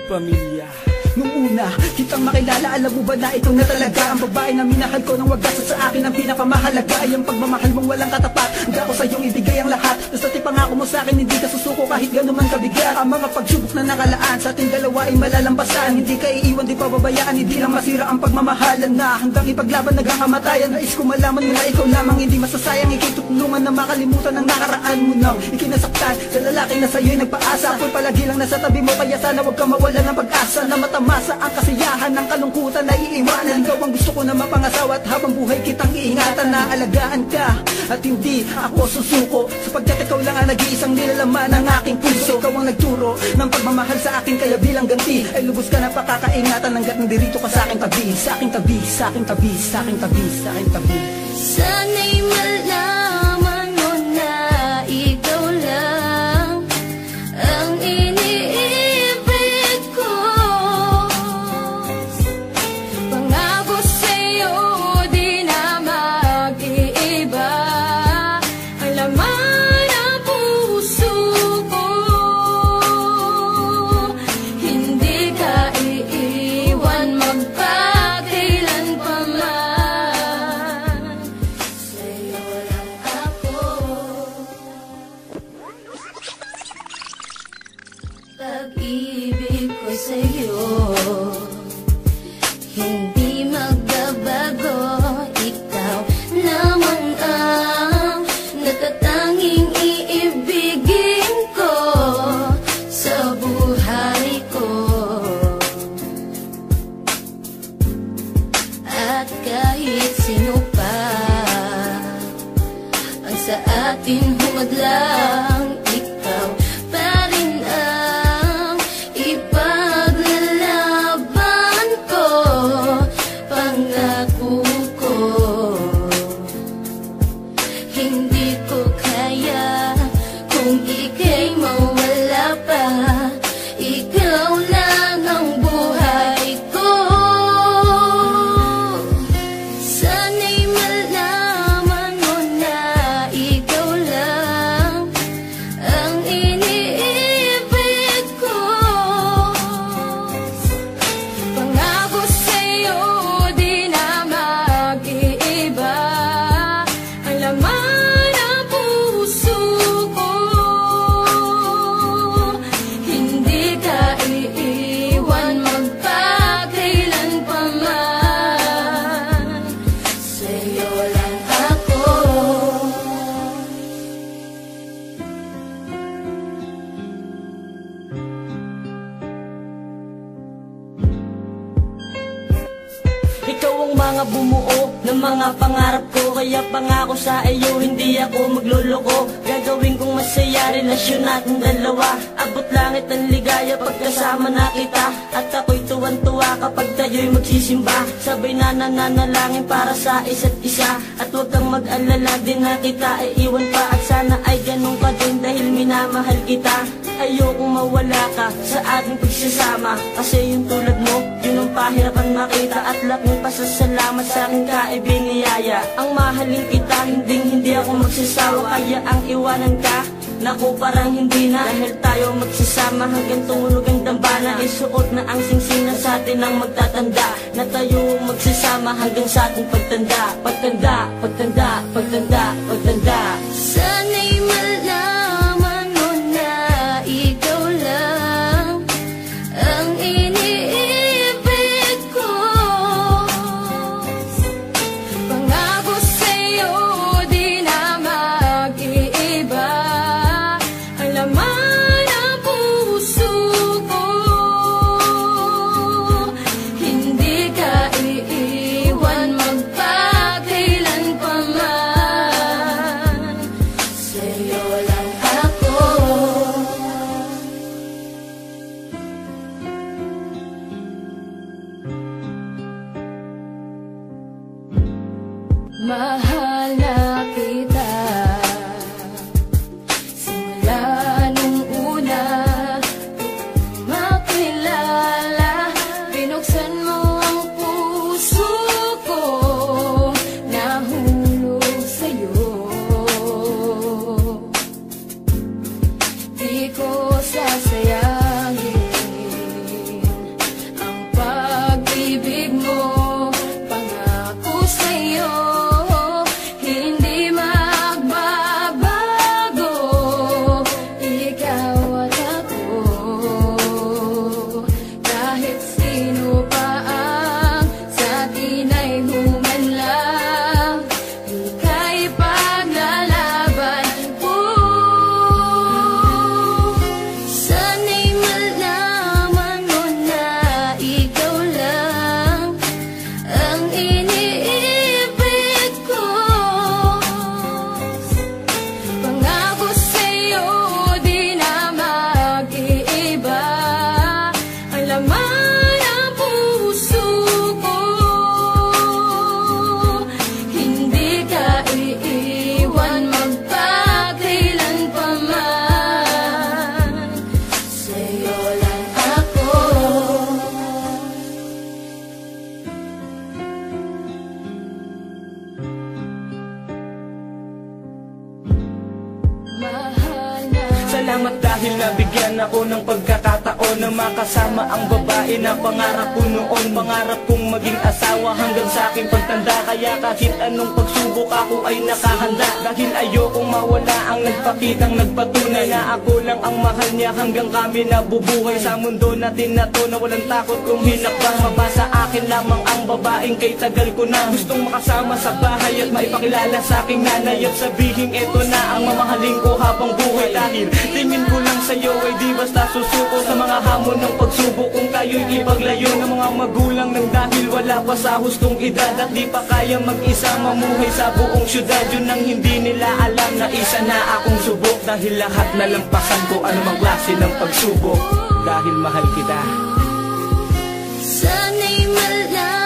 pamilya. Nung una, kitang makilala, alam mo ba na ikaw na talaga ang babae na minahal ko ng wagas. At sa akin ang pinakamahalaga ay ang pagmamahal mong walang katapat. Handa ko sa iyong ibigay ang lahat. Basta pangako mo sa akin, hindi ka susuko kahit gano'n man kabigat. Ang mga pagsubok na nakalaan sa ating dalawa ay malalampasan. Hindi ka iiwan, di pababayaan, hindi lang masira ang pagmamahalan na hanggang ipaglaban nagkakamatayan. Nais ko malaman mo na ikaw lamang hindi masasayang. Ikitutulungan na makalimutan ang nakaraan mo nang ikinasaktan sa lalaki na sa'yo'y nagpaasa. Ako'y palagi lang nasa tabi mo, kaya sana huwag ka mawala ng pag-asa na matamasa ang kasiyahan ng kalungkutan na iiwanan. Ikaw ang gusto ko na mapangasawa at habang buhay kitang iingatan na alagaan ka at hindi ako susuko, sapagkat ikaw lang ang nag-iisang nilalaman ng aking puso. Ikaw ang nagturo ng pagmamahal sa akin, kaya bilang ganti ay lubos ka na pakakaingatan hanggat nandirito ka sa aking tabi, sa aking tabi, sa aking tabi, sa aking tabi, sa aking tabi. Sana'y malaman mo na ikaw lang ang iniibig ko. Pangako sa'yo di na mag-iiba ang laman ng puso ko. Hindi ka iiwan magpakailan pa man. Sa'yo lang ako. Pag-ibig ko sa'yo hindi magbabago. Ikaw lamang ang natatanging iibigin ko sa buhay ko. At kahit sino pa ang sa atin humadlang, ikaw pa rin ang ipaglalaban ko. Pangako ko, hindi ko kaya kung ika'y mawala pa. Ikaw lang ang buhay ko. Sana'y malaman mo na ikaw lang ang iniibig ko. Pangako sa'yo di na mag-iiba ang laman ng puso ko. Hindi ka iiwan magpakailan pa man. Sa'yo lang ako. Ikaw ang mga bumuo ng mga pangarap ko, kaya pangako sa iyo hindi ako magluloko. Gagawin kong masaya relasyon natin dalawa. Abot langit ang ligaya pagkasama na kita, at ako'y tuwan-tuwa kapag tayo'y magsisimba. Sabay na nananalangin para sa isa't isa, at huwag kang mag-alala din na kita ay iwan pa. At sana ay ganun ka din dahil minamahal kita. Ayokong mawala ka sa ating pagsasama, kasi yung tulad mo, yun ang pahirapan makita. At laking pasasalamat sa aking kaibiniyaya. Ang mahalin kita, hindi ako magsasawa. Kaya ang iwanan ka, naku parang hindi na. Dahil tayo magsasama hanggang tumunog ang dambana. Isuot na ang singsina sa atin ang magtatanda, na tayo magsasama hanggang sa ating pagtanda. Pagtanda, pagtanda, pagtanda, pagtanda. Sana'y malaman mo na ikaw lang ang iniibig ko. Pangako sa'yo di na mag-iiba ang laman ng puso ko. Hindi ka iiwan magpakailan pa man. Sa'yo lang ako. Mahal na kita simula nung una makilala. Binuksan mo ang puso ko, nahulog sa'yo. Di ko sasayangin dahil nabigyan ako ng pagkakataon na makasama ang babae na pangarap ko noon. Pangarap kong maging asawa hanggang sa aking pagtanda, kaya kahit anong pagsubok ako ay nakahanda. Dahil ayokong mawala ang nagpakitang nagpatunay na ako lang ang mahal niya hanggang kami nabubuhay sa mundo natin na to, na walang takot kung hinakbang. Mabasa akin lamang ang babaeng kay tagal ko na gustong makasama sa bahay at maipakilala sa aking nanay at sabihin eto na ang mamahalin ko habang buhay. Dahil tingin ko lang sa'yo ay di basta susuko sa mga hamon ng pagsubok. Kung tayo'y ipaglayo ng mga magulang ng dahil wala pa sa hustong edad at di pa kaya mag-isa mamuhay sa buong syudad. Yun ang hindi nila alam na isa na akong subok, dahil lahat nalampasan ko anumang klase ng pagsubok dahil mahal kita. Sana'y malaman